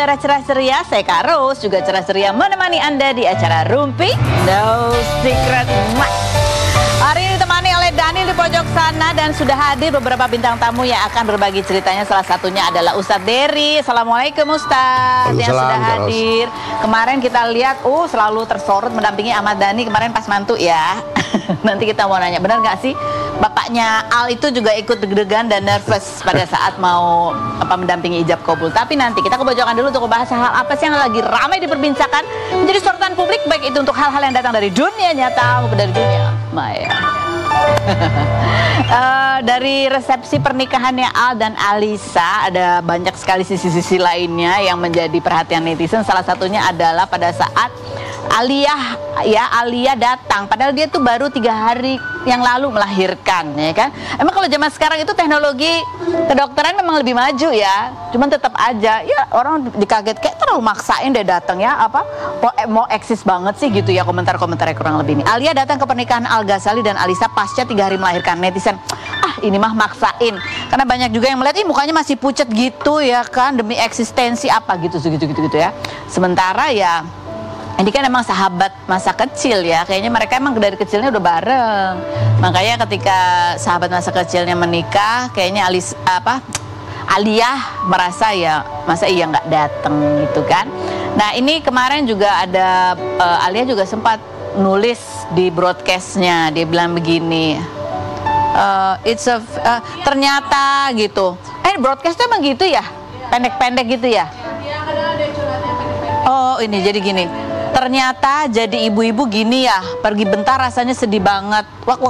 udara cerah ceria, saya Kak Ros juga cerah ceria menemani Anda di acara Rumpi No Secret. Hari ini ditemani oleh Dani di pojok sana dan sudah hadir beberapa bintang tamu yang akan berbagi ceritanya. Salah satunya adalah Ustadz Dery. Assalamualaikum Ustadz yang sudah hadir. Kemarin kita lihat, selalu tersorot mendampingi Ahmad Dhani kemarin pas mantu ya. Nanti kita mau nanya, benar nggak sih bapaknya Al itu juga ikut deg-degan dan nervous pada saat mau mendampingi ijab kabul. Tapi nanti kita kepojokan dulu untuk membahas hal apa sih yang lagi ramai diperbincangkan menjadi sorotan publik, baik itu untuk hal-hal yang datang dari dunia nyata maupun dari dunia maya. Dari resepsi pernikahannya Al dan Alisa ada banyak sekali sisi-sisi lainnya yang menjadi perhatian netizen. Salah satunya adalah pada saat Alia datang, padahal dia tuh baru 3 hari yang lalu melahirkan, ya kan? Emang kalau zaman sekarang itu teknologi kedokteran memang lebih maju ya, cuman tetap aja ya orang dikaget kayak terlalu maksain deh datang ya, mau eksis banget sih gitu ya komentar-komentarnya kurang lebih ini. Alia datang ke pernikahan Al Ghazali dan Alisa pasca 3 hari melahirkan. Netizen, ini mah maksain, karena banyak juga yang melihat mukanya masih pucat gitu ya kan, demi eksistensi apa gitu ya. Sementara ya ini kan emang sahabat masa kecil ya, kayaknya mereka emang dari kecilnya udah bareng. Makanya ketika sahabat masa kecilnya menikah, kayaknya Alia merasa ya masa iya nggak dateng gitu kan. Nah ini kemarin juga ada Alia juga sempat nulis di broadcastnya, dia bilang begini, ternyata gitu. Broadcastnya emang gitu ya, pendek-pendek gitu ya. Oh ini jadi gini. Ternyata jadi ibu-ibu gini ya, pergi bentar rasanya sedih banget. Wak.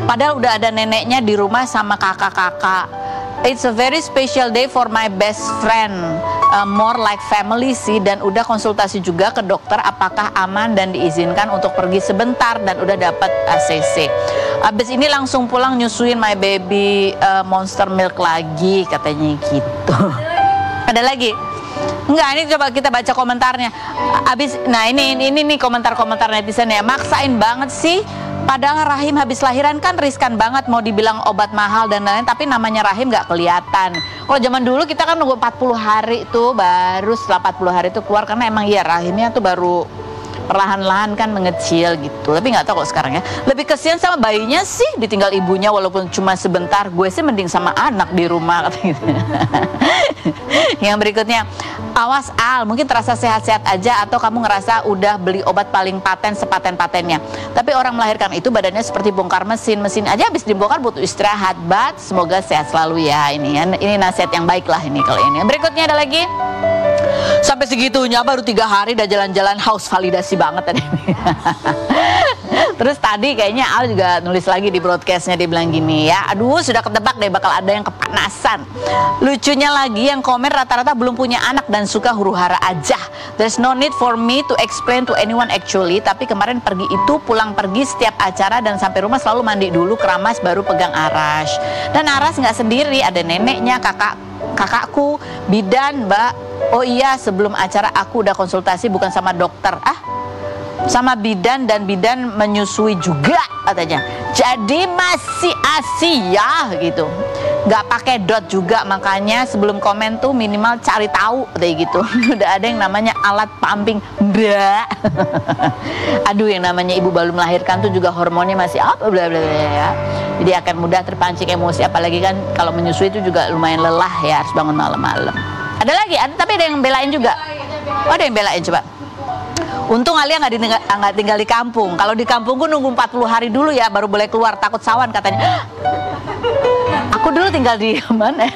Padahal udah ada neneknya di rumah sama kakak-kakak. It's a very special day for my best friend, more like family sih. Dan udah konsultasi juga ke dokter apakah aman dan diizinkan untuk pergi sebentar dan udah dapat ACC. Abis ini langsung pulang nyusuin my baby monster milk lagi katanya gitu. Ada lagi? Enggak, ini coba kita baca komentarnya. Nah ini nih komentar-komentar netizen ya. Maksain banget sih. Padahal rahim habis lahiran kan riskan banget, mau dibilang obat mahal dan lain-lain, tapi namanya rahim nggak kelihatan. Kalau zaman dulu kita kan nunggu 40 hari tuh, baru setelah 40 hari itu keluar, karena emang ya rahimnya tuh baru perlahan-lahan kan mengecil gitu. Tapi nggak tahu kok sekarang ya. Lebih kesian sama bayinya sih, ditinggal ibunya walaupun cuma sebentar. Gue sih mending sama anak di rumah katanya. Yang berikutnya, awas Al, mungkin terasa sehat-sehat aja atau kamu ngerasa udah beli obat paling paten sepaten-patennya. Tapi orang melahirkan itu badannya seperti bongkar mesin aja habis dibongkar butuh istirahat. But semoga sehat selalu ya. Ini nasihat yang baik lah ini kalau ini. Berikutnya ada lagi. Sampai segitunya baru 3 hari udah jalan-jalan haus validasi banget tadi. Terus tadi kayaknya Al juga nulis lagi di broadcastnya, dia bilang gini ya, aduh sudah ketebak deh bakal ada yang kepanasan. Lucunya lagi yang komen rata-rata belum punya anak dan suka huru-hara aja. There's no need for me to explain to anyone actually. Tapi kemarin pergi itu pulang pergi setiap acara dan sampai rumah selalu mandi dulu, keramas baru pegang Aras. Dan Aras nggak sendiri, ada neneknya, kakakku, bidan, Mbak. Oh iya, sebelum acara aku udah konsultasi bukan sama dokter, sama bidan, dan bidan menyusui juga katanya. Jadi masih Asia gitu, nggak pakai dot juga. Makanya sebelum komen tuh minimal cari tahu kayak gitu. Udah ada yang namanya alat pumping, bla. Aduh, yang namanya ibu baru melahirkan tuh juga hormonnya masih bla bla ya. Jadi akan mudah terpancing emosi, apalagi kan kalau menyusui itu juga lumayan lelah ya, harus bangun malam-malam. Ada lagi, tapi ada yang belain juga. Ada yang belain coba. Untung Alia nggak tinggal di kampung. Kalau di kampung gue nunggu 40 hari dulu ya baru boleh keluar, takut sawan katanya. Aku dulu tinggal di mana?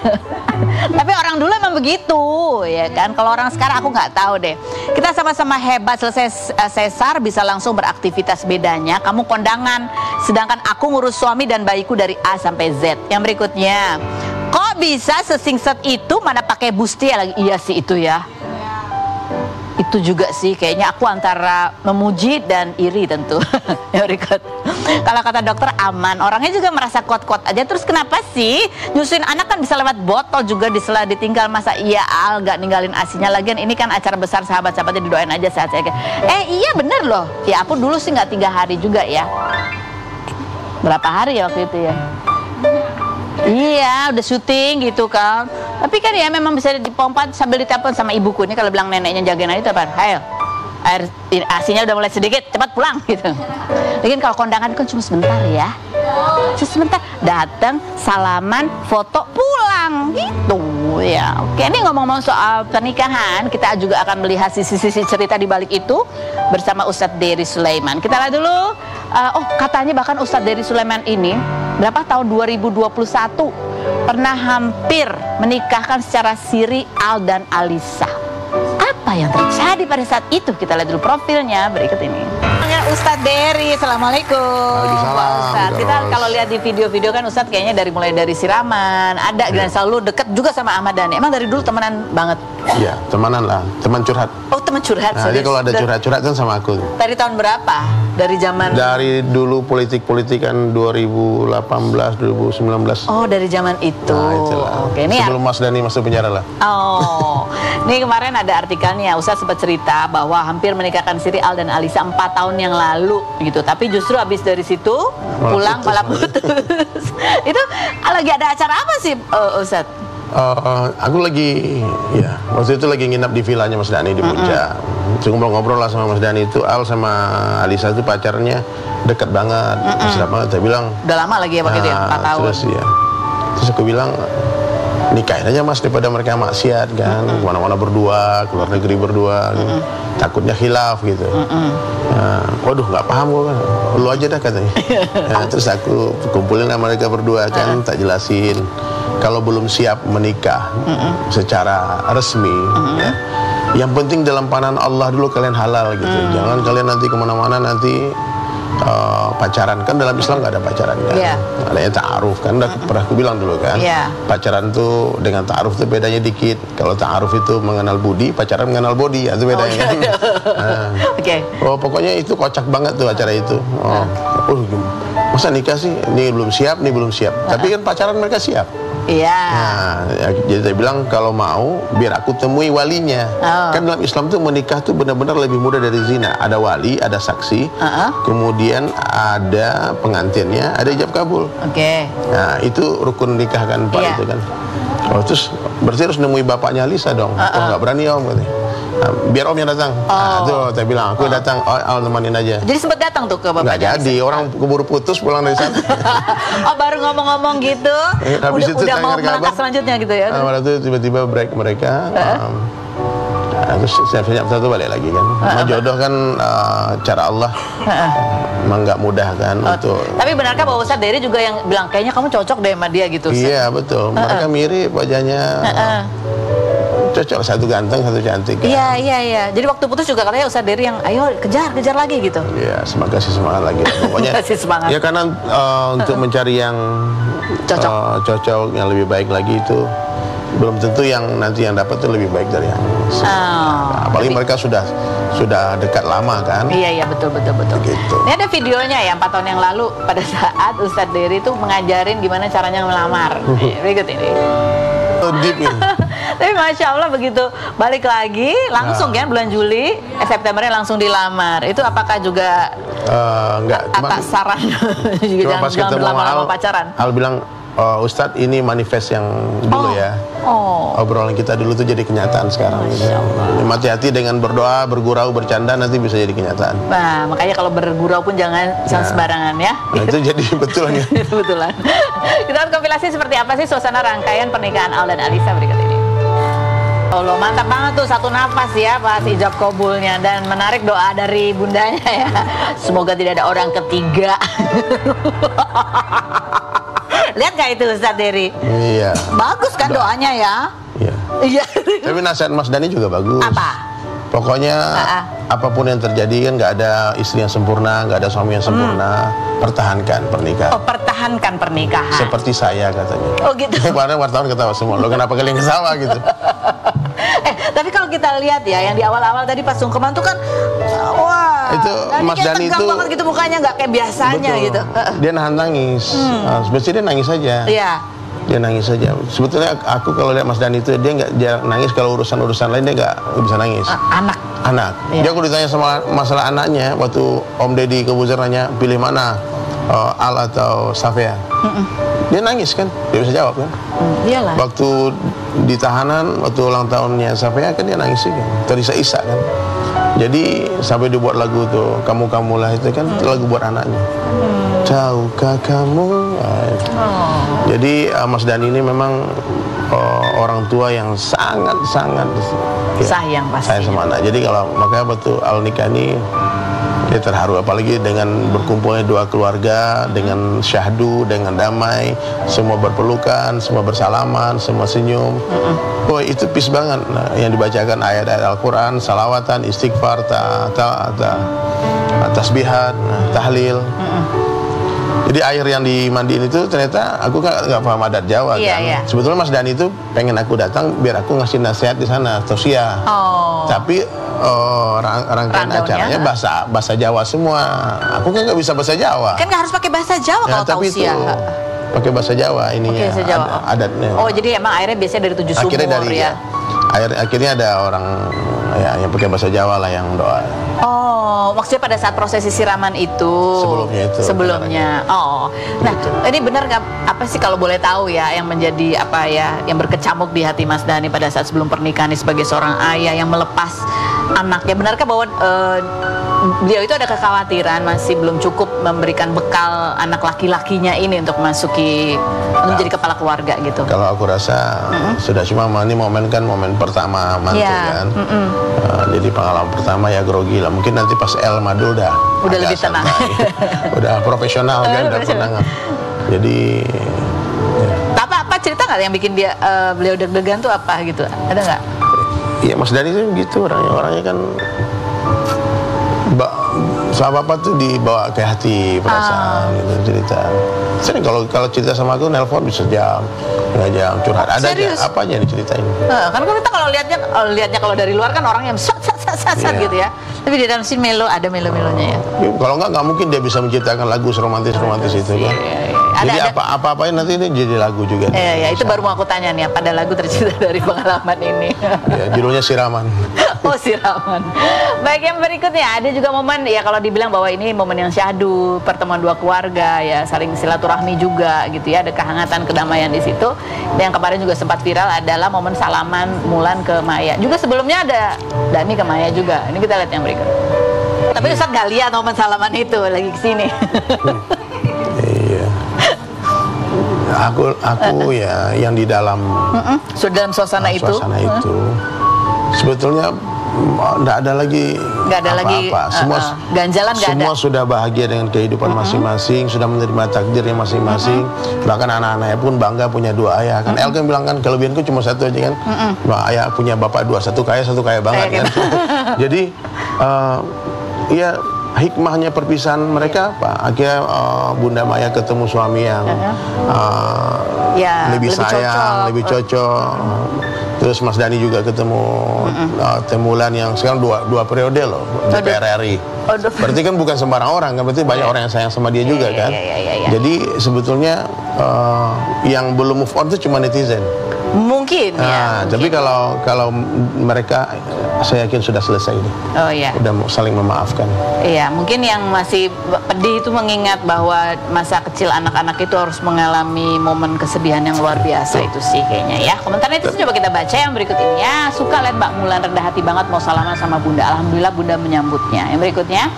Tapi orang dulu emang begitu ya kan. Kalau orang sekarang aku nggak tahu deh. Kita sama-sama hebat, selesai sesar bisa langsung beraktivitas. Bedanya kamu kondangan, sedangkan aku ngurus suami dan bayiku dari A sampai Z. Yang berikutnya, kok bisa sesingset itu, mana pakai bustier lagi? Iya sih itu ya. Itu juga sih kayaknya aku antara memuji dan iri tentu. Ya berikut. Kalau kata dokter aman, orangnya juga merasa kuat-kuat aja. Terus kenapa sih nyusuin anak kan bisa lewat botol juga diselah ditinggal, masa iya Al gak ninggalin asinya? Lagian ini kan acara besar, sahabat-sahabatnya didoain aja sehat-sehat. Iya bener loh. Ya aku dulu sih nggak 3 hari juga ya. Berapa hari ya waktu itu ya? Iya, udah syuting gitu kan. Tapi kan ya memang bisa dipompa sambil ditelepon sama ibuku. Ini kalau bilang neneknya jagain itu apa? Ayo, air asinya udah mulai sedikit, cepat pulang gitu. Lagian kalau kondangan kan cuma sebentar ya. Sebentar datang, salaman, foto, pulang gitu ya. Oke, ini ngomong-ngomong soal pernikahan, kita juga akan melihat sisi-sisi cerita di balik itu bersama Ustadz Dery Sulaiman. Kita lihat dulu. Katanya bahkan Ustadz Dery Sulaiman ini berapa tahun 2021 pernah hampir menikahkan secara siri Al dan Alisa. Apa yang terjadi pada saat itu? Kita lihat dulu profilnya berikut ini. Ustadz Dery, assalamualaikum. Waalaikumsalam. Ustadz, kita kalau lihat di video-video kan Ustadz kayaknya mulai dari siraman, ada dan selalu dekat juga sama Ahmad Dhani. Emang dari dulu temenan banget? Iya, temenan lah, teman curhat. Oh, teman curhat. Nah, jadi kalau ada curhat-curhat kan sama aku. Dari tahun berapa? Dari zaman? Dari dulu politik-politikan 2018, 2019. Oh, dari zaman itu. Nah, itulah. Oke, ini sebelum Mas Dhani masuk penjara lah. Oh, ini kemarin ada artikelnya, Ustadz sempat cerita bahwa hampir menikahkan siri Al dan Alisa 4 tahun yang lalu gitu. Tapi justru habis dari situ pulang malah putus. Itu lagi ada acara apa sih, Ustadz? Aku lagi, ya waktu itu lagi nginap di villanya Mas Dhani di Puncak. Ngobrol-ngobrol lah sama Mas Dhani itu. Al sama Alisa itu pacarnya dekat banget, mesra banget. Saya bilang, udah lama lagi ya pakai dia, 4 tahun. Terus aku bilang, nikahin aja Mas daripada mereka maksiat kan, kemana-mana berdua, keluar negeri berdua, gitu. Takutnya khilaf gitu. Waduh nggak paham gue kan, lu aja dah katanya. Terus aku kumpulin sama mereka berdua kan, tak jelasin kalau belum siap menikah secara resmi, ya, yang penting dalam pandangan Allah dulu kalian halal gitu. Jangan kalian nanti kemana-mana nanti pacaran, kan dalam Islam nggak ada pacaran kan, adanya ta'aruf kan, udah pernah aku bilang dulu kan, pacaran tuh dengan ta'aruf tuh bedanya dikit. Kalau ta'aruf itu mengenal budi, pacaran mengenal body, itu bedanya kan. Pokoknya itu kocak banget tuh acara itu. Masa nikah sih, ini belum siap, ini belum siap, tapi kan pacaran mereka siap. Iya. Nah, jadi saya bilang kalau mau biar aku temui walinya. Kan dalam Islam tuh menikah tuh benar-benar lebih mudah dari zina. Ada wali, ada saksi, kemudian ada pengantinnya, ada ijab kabul. Nah itu rukun nikah kan Pak itu kan. Terus berarti harus nemui bapaknya Alisa dong. Nggak berani om katanya. Nah, biar om yang datang. Nah, tuh saya bilang aku datang, Al temanin aja. Jadi sempat datang tuh ke bapaknya? Nggak jadi, orang keburu putus pulang dari sana. Baru ngomong-ngomong gitu, udah mau melangkah selanjutnya gitu ya? Nah, waktu itu tiba-tiba break mereka. Terus siap-siap satu balik lagi kan. Jodoh kan cara Allah memang nggak mudah kan untuk. Tapi benarkah bahwa Ustadz Dery juga yang bilang kayaknya kamu cocok deh sama dia gitu? Iya betul. Mereka mirip wajahnya. Cocok, satu ganteng, satu cantik kan? Iya. Jadi waktu putus juga katanya Ustadz Dery yang ayo kejar lagi gitu. Iya, semangat lagi. Pokoknya semangat. Ya karena untuk mencari yang cocok, yang lebih baik lagi itu belum tentu yang nanti yang dapat itu lebih baik dari yang apalagi mereka sudah dekat lama kan. Iya betul. Begitu. Ini ada videonya ya 4 tahun yang lalu pada saat Ustadz Dery itu mengajarin gimana caranya melamar. Berikut ini. Deep ini. Tapi Masya Allah begitu balik lagi langsung kan bulan Juli, Septembernya langsung dilamar. Itu apakah juga enggak, atas saran juga jangan berlama-lama pacaran? Al bilang, Ustadz ini manifest yang dulu ya. Obrolan kita dulu tuh jadi kenyataan sekarang. Hati-hati dengan berdoa, bergurau, bercanda nanti bisa jadi kenyataan. Nah makanya kalau bergurau pun jangan sembarangan ya. Nah, itu jadi betulnya. Betulan. Kita lihat kompilasi seperti apa sih suasana rangkaian pernikahan Al dan Alisa berikut ini. Allah, mantap banget tuh, satu nafas ya pas ijab kabulnya. Dan menarik doa dari bundanya ya, semoga tidak ada orang ketiga. Lihat gak itu Ustadz Dery? Iya. Bagus kan doanya ya? Iya. Tapi nasihat Mas Dhani juga bagus. Apa? Pokoknya apapun yang terjadi kan nggak ada istri yang sempurna, nggak ada suami yang sempurna. Pertahankan pernikahan. Pertahankan pernikahan. Seperti saya katanya. Gitu. Kemarin wartawan ketawa semua. Lo kenapa kalian ketawa gitu? Tapi kalau kita lihat ya, yang di awal-awal tadi pas sungkeman tuh kan, wah, itu Mas Dhani itu banget gitu mukanya, nggak kayak biasanya. Betul. Gitu. Dia nahan nangis. Sebetulnya dia nangis saja. Iya. Dia nangis saja. Sebetulnya aku kalau lihat Mas Dhani itu dia nggak jarang nangis, kalau urusan lain dia nggak bisa nangis. Anak. Iya. Dia kalau ditanya sama masalah anaknya, waktu Om Deddy Kebuzer nanya pilih mana, Al atau Safia. Dia nangis kan, dia bisa jawab kan. Iyalah. Waktu di tahanan, waktu ulang tahunnya Safia kan dia nangis juga, terisak-isak kan. Jadi sampai dibuat lagu tuh, kamu-kamulah itu kan lagu buat anaknya. Tahukah kamu? Jadi Mas Dhani ini memang orang tua yang sangat-sangat sayang pasti. Sayang sama anak. Jadi kalau makanya betul Al nikah ini dia terharu, apalagi dengan berkumpulnya dua keluarga dengan syahdu, dengan damai, semua berpelukan, semua bersalaman, semua senyum. Oh, itu peace banget. Nah, yang dibacakan ayat-ayat Al-Quran, salawatan, istighfar, tasbihat, tahlil. Jadi air yang dimandiin itu ternyata aku nggak paham adat Jawa kan. Sebetulnya Mas Dhani itu pengen aku datang biar aku ngasih nasihat di sana, tausiah. Tapi rangkaian acaranya bahasa Jawa semua. Aku kan nggak bisa bahasa Jawa. Kan nggak harus pakai bahasa Jawa kalau tausiah. Pakai bahasa Jawa ininya, adatnya. Oh, jadi emang airnya biasanya dari 7 sumur ya. Akhirnya ada orang ya yang pakai bahasa Jawa lah yang doa. Oh, maksudnya pada saat prosesi siraman itu. Sebelumnya. Oh. Nah, ini benar nggak, apa sih kalau boleh tahu ya, yang menjadi apa ya, yang berkecamuk di hati Mas Dhani pada saat sebelum pernikahan ini sebagai seorang ayah yang melepas anaknya. Benarkah bahwa beliau itu ada kekhawatiran masih belum cukup memberikan bekal anak laki-lakinya ini untuk masuki menjadi kepala keluarga gitu? Kalau aku rasa sudah, cuma ini momen kan momen pertama mantu kan. Jadi pengalaman pertama ya grogi lah. Mungkin nanti pas El Madul udah lebih tenang. Udah profesional kan, udah pernah. Jadi apa cerita nggak yang bikin beliau deg-degan tuh apa gitu? Ada nggak? Iya, Mas Dhani itu gitu orangnya kan sama apa tuh dibawa ke hati, perasaan gitu, cerita. Sering kalau cerita sama aku nelpon bisa jam, 2 jam curhat. Ada aja, apa aja diceritain. Kan kita kalau lihatnya kalau dari luar kan orang yang gitu ya. Tapi di dalam sini ada melo-melonya ya. Kalau nggak mungkin dia bisa menciptakan lagu romantis itu kan. Jadi apa-apain nanti ini jadi lagu juga. Itu baru mau aku tanya nih, apa ada lagu tercipta dari pengalaman ini? Ya, judulnya Siraman. Oh, Siraman. Baik, yang berikutnya ada juga momen ya, kalau dibilang bahwa ini momen yang syahdu, pertemuan dua keluarga ya, saling silaturahmi juga gitu ya, ada kehangatan, kedamaian di situ. Dan yang kemarin juga sempat viral adalah momen salaman Mulan ke Maya. Juga sebelumnya ada Dhani ke Maya juga. Ini kita lihat yang berikut. Tapi Ustaz nggak lihat momen salaman itu lagi kesini. Iya. Aku ya yang di dalam dalam suasana itu sebetulnya nggak ada lagi apa-apa. Semua sudah bahagia dengan kehidupan masing-masing, sudah menerima takdirnya masing-masing. Bahkan anak-anaknya pun bangga punya 2 ayah kan. El kan bilang kan kelebihanku cuma 1 aja kan. Ayah punya bapak 2, satu kaya banget kan. Jadi ya hikmahnya perpisahan mereka apa? Akhirnya Bunda Maya ketemu suami yang lebih sayang, lebih cocok. Terus Mas Dhani juga ketemu Temulan yang sekarang dua periode loh, DPR RI. Berarti kan bukan sembarang orang kan, berarti banyak orang yang sayang sama dia juga kan. Jadi sebetulnya yang belum move on itu cuma netizen. Mungkin ya. Tapi kalau mereka, saya yakin sudah selesai ini. Udah saling memaafkan. Iya, mungkin yang masih pedih itu mengingat bahwa masa kecil anak-anak itu harus mengalami momen kesedihan yang luar biasa. Itu sih kayaknya ya. Komentarnya itu coba kita baca yang berikut ini ya. Suka lihat Mbak Mulan rendah hati banget mau salaman sama Bunda. Alhamdulillah Bunda menyambutnya. Yang berikutnya,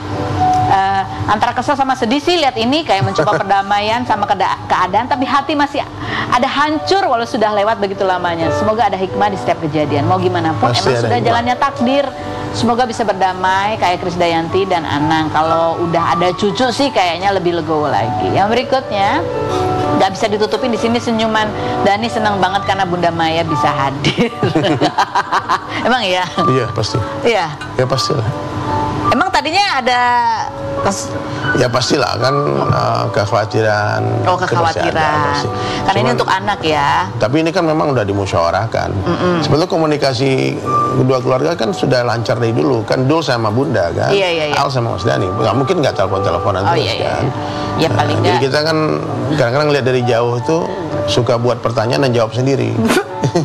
antara kesel sama sedih sih lihat ini, kayak mencoba perdamaian sama keadaan, tapi hati masih ada hancur walau sudah lewat begitu lamanya. Semoga ada hikmah di setiap kejadian. Mau gimana pun emang sudah jalannya takdir. Semoga bisa berdamai kayak Krisdayanti dan Anang. Kalau udah ada cucu sih kayaknya lebih legowo lagi. Yang berikutnya, nggak bisa ditutupin di sini senyuman Dhani senang banget karena Bunda Maya bisa hadir. Emang iya? Iya pasti. Iya. Ya pastilah. Emang tadinya ada ya pastilah kan kekhawatiran. Oh, kekhawatiran. Karena ini untuk anak ya. Tapi ini kan memang udah dimusyawarahkan. Sebetulnya komunikasi kedua keluarga kan sudah lancar dari dulu. Kan Dul sama Bunda kan. Al sama Mas Dhani. Nggak mungkin nggak telepon-teleponan terus kan. Ya paling jadi kita kan kadang-kadang lihat dari jauh itu suka buat pertanyaan dan jawab sendiri.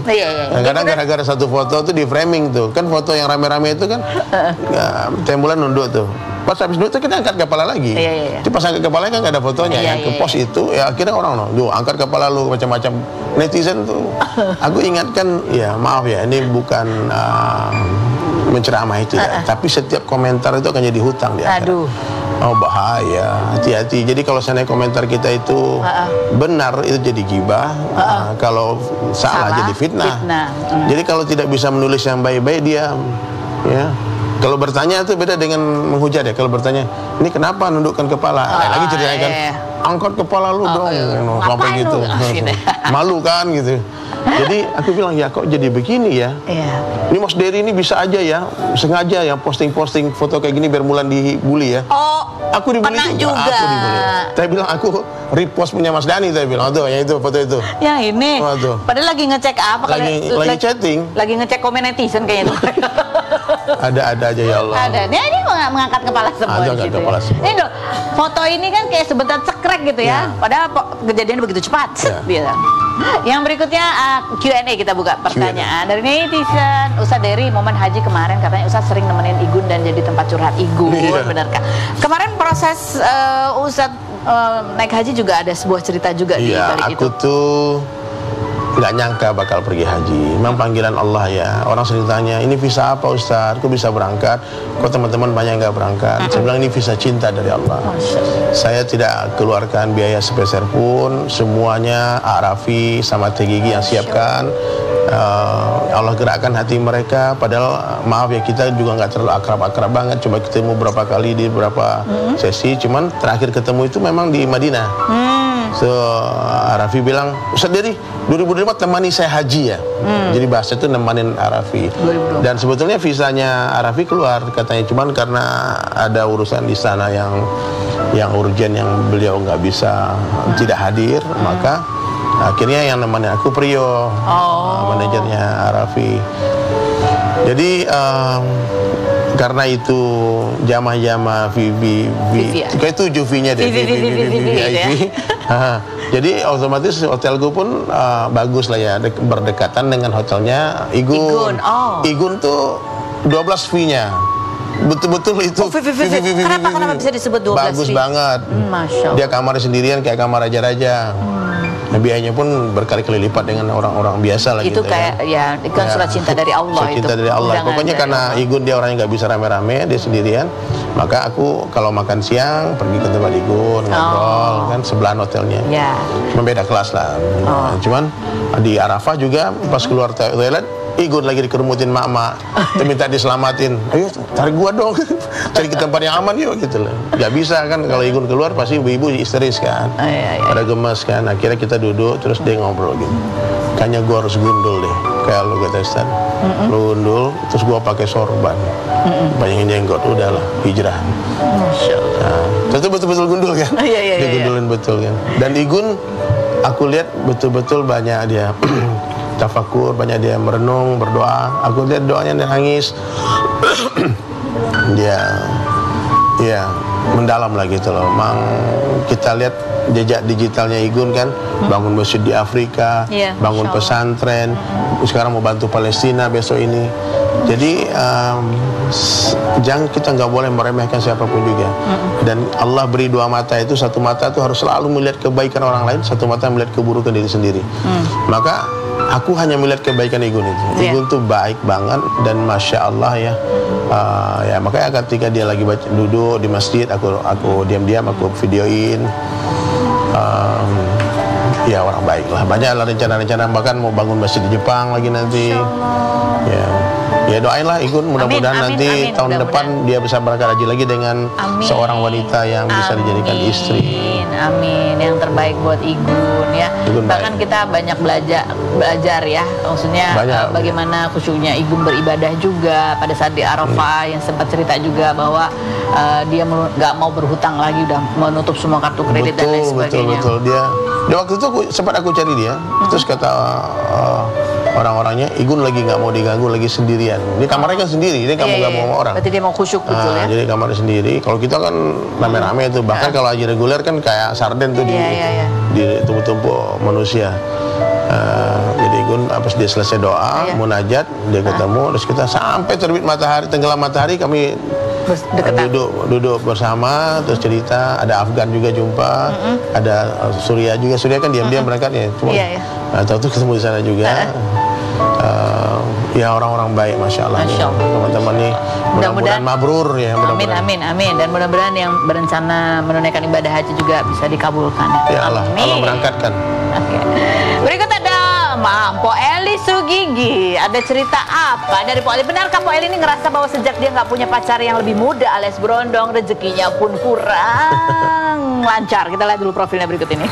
Iya. Kadang gara-gara satu foto tuh di framing tuh. Kan foto yang rame-rame itu kan Tembulan nunduk tuh. Pas habis nunduk kita angkat kepala lagi. Iya. Pas angkat kepalanya kan nggak ada fotonya. Yang ke pos itu ya akhirnya orang angkat kepala lu macam-macam. Netizen tuh. Aku ingatkan ya maaf ya ini bukan menceramai tidak. Tapi setiap komentar itu akan jadi hutang di akhirat. Aduh. Oh bahaya, hati-hati. Jadi kalau seandainya komentar kita itu benar, itu jadi gibah. Kalau salah jadi fitnah. Jadi kalau tidak bisa menulis yang baik-baik, diam. Ya. Kalau bertanya itu beda dengan menghujat ya. Kalau bertanya, ini kenapa nundukkan kepala? Lagi ceritanya kan, angkat kepala lu dong. Sampai gitu. Malu kan gitu. Jadi aku bilang ya kok jadi begini ya. Ini Mas Dery ini bisa aja ya, sengaja ya posting-posting foto kayak gini biar Mulan dibully ya. Aku dibully juga. Aku dibully. Saya bilang aku repost punya Mas Dhani, saya bilang tuh yang itu foto itu. Yang ini. Padahal lagi ngecek apa? Lagi chatting. Lagi ngecek komen netizen kayaknya. Ada aja ya Allah. Ada. Ini mengangkat kepala semua gitu. Ini loh, foto ini kan kayak sebentar cekrek gitu ya. Padahal kejadiannya begitu cepat. Biasa. Yang berikutnya Q&A kita buka pertanyaan dari netizen. Ustadz Dery, momen haji kemarin katanya Ustadz sering nemenin Igun dan jadi tempat curhat Igun, benarkah? Kemarin proses Ustadz naik haji juga ada sebuah cerita juga di balik itu. Aku tuh nggak nyangka bakal pergi haji. Memang panggilan Allah ya. Orang sering tanya, ini visa apa Ustaz? Kok bisa berangkat? Kok teman-teman banyak nggak berangkat? Saya bilang ini visa cinta dari Allah. Saya tidak keluarkan biaya sepeser pun. Semuanya Arafi sama TGG yang siapkan. Allah gerakkan hati mereka. Padahal maaf ya kita juga nggak terlalu akrab-akrab banget. Cuma ketemu berapa kali di beberapa sesi. Cuman terakhir ketemu itu memang di Madinah. So Arafi bilang, Ustadz Dery 2005 temani saya haji ya. Jadi bahasa itu nemanin Arafi. Dan sebetulnya visanya Arafi keluar katanya, cuman karena ada urusan di sana yang urgent yang beliau nggak bisa tidak hadir, maka akhirnya yang nemenin aku Priyo, manajernya Arafi. Jadi karena itu jamaah-jamaah kayak 7 V-nya deh, VIP. Jadi otomatis hotelku pun bagus lah ya, berdekatan dengan hotelnya Igun. Igun tuh 12 V-nya. Betul-betul itu Kenapa bisa disebut 12 bagus V? banget. Masya Allah. Dia kamar sendirian kayak kamar raja-raja. Biayanya pun berkali-kali lipat dengan orang-orang biasa lah. Itu gitu, kayak ya kan surat cinta dari Allah. Surat cinta dari Allah. Pokoknya karena Igun dia orang yang nggak bisa rame-rame, dia sendirian. Maka aku kalau makan siang pergi ke tempat Igun, ngobrol kan sebelahan hotelnya. Membeda kelas lah. Cuman di Arafah juga pas keluar toilet, Igun lagi dikerumutin mak-mak, minta diselamatin. Ayo tarik gua dong, cari ke tempat yang aman yuk gitu loh. Gak bisa kan kalau Igun keluar pasti ibu-ibu histeris kan, pada gemes kan. Akhirnya kita duduk terus dia ngobrol gitu. Kayaknya gua harus gundul deh, kayak lu kata Ustaz. Lu gundul, terus gua pakai sorban, banyakin jenggot, udahlah hijrah. Masya Allah. Nah, itu betul-betul gundul kan? Dia gundulin betul kan. Dan Igun, aku lihat betul-betul banyak dia tafakur, banyak dia merenung, berdoa. Aku lihat doanya dia nangis. Dia mendalam lah gitu loh. Memang kita lihat jejak digitalnya Igun kan, bangun masjid di Afrika, bangun pesantren, sekarang mau bantu Palestina besok ini. Jadi jangan, kita nggak boleh meremehkan siapapun juga. Dan Allah beri dua mata itu, satu mata itu harus selalu melihat kebaikan orang lain, satu mata melihat keburukan diri sendiri. Maka aku hanya melihat kebaikan Igun itu. Igun tuh baik banget dan Masya Allah ya. Ya makanya ketika dia lagi duduk di masjid, aku diam-diam aku videoin. Ya orang baik lah. Banyak lah rencana-rencana, bahkan mau bangun masjid di Jepang lagi nanti. Ya doainlah Igun, mudah-mudahan nanti tahun depan dia bisa berangkat haji lagi dengan seorang wanita yang bisa dijadikan istri. Amin. Yang terbaik buat Igun ya. Bahkan kita banyak belajar ya, maksudnya bagaimana khusyuknya Igun beribadah juga pada saat di Arafah, yang sempat cerita juga bahwa dia nggak mau berhutang lagi, udah menutup semua kartu kredit dan lain sebagainya. Betul. Dia Di waktu itu sempat aku cari dia, terus kata orang-orangnya, Igun lagi nggak mau diganggu, lagi sendirian. Di kamarnya kan sendiri, dia nggak mau gabung sama orang. Berarti dia mau khusyuk betul ya? Jadi kamarnya sendiri. Kalau kita kan rame-rame itu, bahkan kalau haji reguler kan kayak sarden tuh di tumpuk-tumpuk manusia. Jadi Igun pas dia selesai doa, munajat, dia ketemu, terus kita sampai terbit matahari, tenggelam matahari kami duduk bersama, terus cerita. Ada Afgan juga jumpa, ada Surya juga. Surya kan diam-diam berangkatnya, cuma tahu tuh ketemu di sana juga. Ya orang-orang baik, masya Allah. Teman-teman nih, mudah-mudahan mabrur ya. Amin. Dan mudah-mudahan yang berencana menunaikan ibadah haji juga bisa dikabulkan. Ya Allah, Allah berangkatkan. Berikut ada Mpok Eli Sugigi. Ada cerita apa dari Mpok Eli? Benarkah Mpok Eli ini ngerasa bahwa sejak dia nggak punya pacar yang lebih muda alias berondong, rezekinya pun kurang lancar? Kita lihat dulu profilnya berikut ini.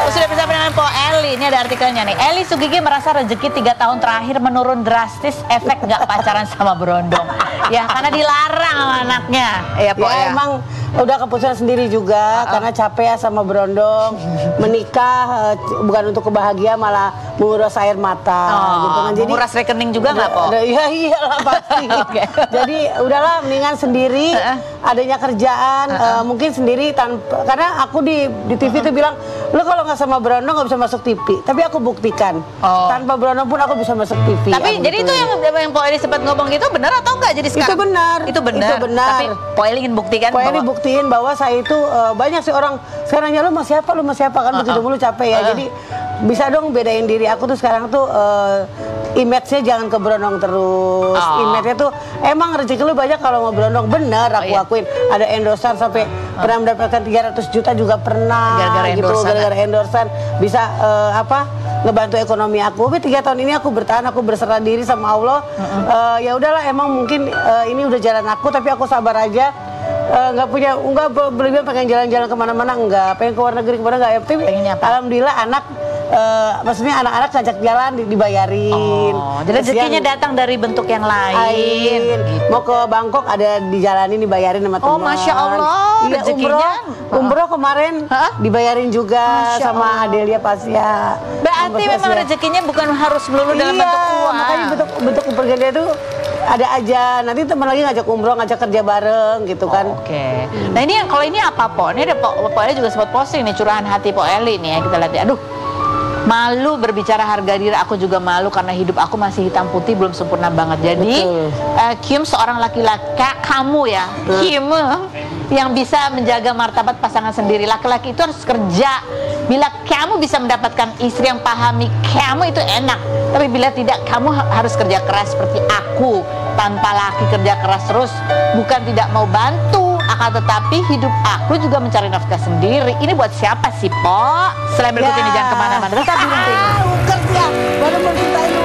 Sudah bersama dengan Mpok Eli. Ini ada artikelnya nih. Eli Sugigi merasa rezeki 3 tahun terakhir menurun drastis efek nggak pacaran sama berondong. Ya karena dilarang sama anaknya. Ya Pok ya. Emang udah keputusan sendiri juga karena capek ya sama berondong. Menikah bukan untuk kebahagiaan, malah menguras air mata gitu kan. Jadi menguras rekening juga nggak Pok? Ya iyalah pasti. Jadi udahlah mendingan sendiri, adanya kerjaan mungkin sendiri tanpa, karena aku di TV itu bilang, lo kalau nggak sama berondong nggak bisa masuk TV. Tapi aku buktikan tanpa berondong pun aku bisa masuk TV. Tapi jadi itu yang Pok Eli sempat ngomong gitu benar atau enggak? Jadi sekarang Itu benar. Tapi Pok Eli ingin buktikan buktiin bahwa saya itu banyak sih orang sekarang nanya, lu mau siapa kan begitu mulu capek ya. Jadi bisa dong bedain diri aku tuh sekarang tuh image-nya jangan ke berondong terus. Image-nya tuh emang rezeki lu banyak kalau mau berondong, bener aku akuin. Ada endorsan sampai pernah mendapatkan 300 juta juga pernah gara-gara endorsan bisa ngebantu ekonomi aku. Tapi 3 tahun ini aku bertahan, aku berserah diri sama Allah. Ya udahlah, emang mungkin ini udah jalan aku, tapi aku sabar aja. Nggak berlebihan pengen jalan-jalan kemana-mana, nggak pengen ke luar negeri kemana, nggak ya. Tapi alhamdulillah anak maksudnya anak-anak ngajak jalan dibayarin. Jadi rezekinya datang dari bentuk yang lain. Gitu. Mau ke Bangkok ada dijalanin, dibayarin sama teman. Masya Allah. Iya, umroh kemarin dibayarin juga sama Adelia Pasya. Berarti memang rezekinya bukan harus melulu dalam bentuk uang. Makanya bentuk pergantian itu ada aja. Nanti teman lagi ngajak umroh, ngajak kerja bareng gitu kan. Oke. Nah ini kalau ini apa Pok? Ini ada Pok Eli juga sempat posting nih curahan hati Pok Eli nih ya, kita lihat ya. Aduh, malu berbicara harga diri, aku juga malu karena hidup aku masih hitam putih, belum sempurna banget. Jadi Kim seorang laki-laki kamu ya, Kim yang bisa menjaga martabat pasangan sendiri. Laki-laki itu harus kerja. Bila kamu bisa mendapatkan istri yang pahami kamu, itu enak. Tapi bila tidak, kamu harus kerja keras seperti aku. Tanpa laki kerja keras terus, bukan tidak mau bantu, akan tetapi hidup aku juga mencari nafkah sendiri. Ini buat siapa sih Pok? Selain berikut ini jangan kemana-mana, tetap di Rumah. Kerja, baru mencintai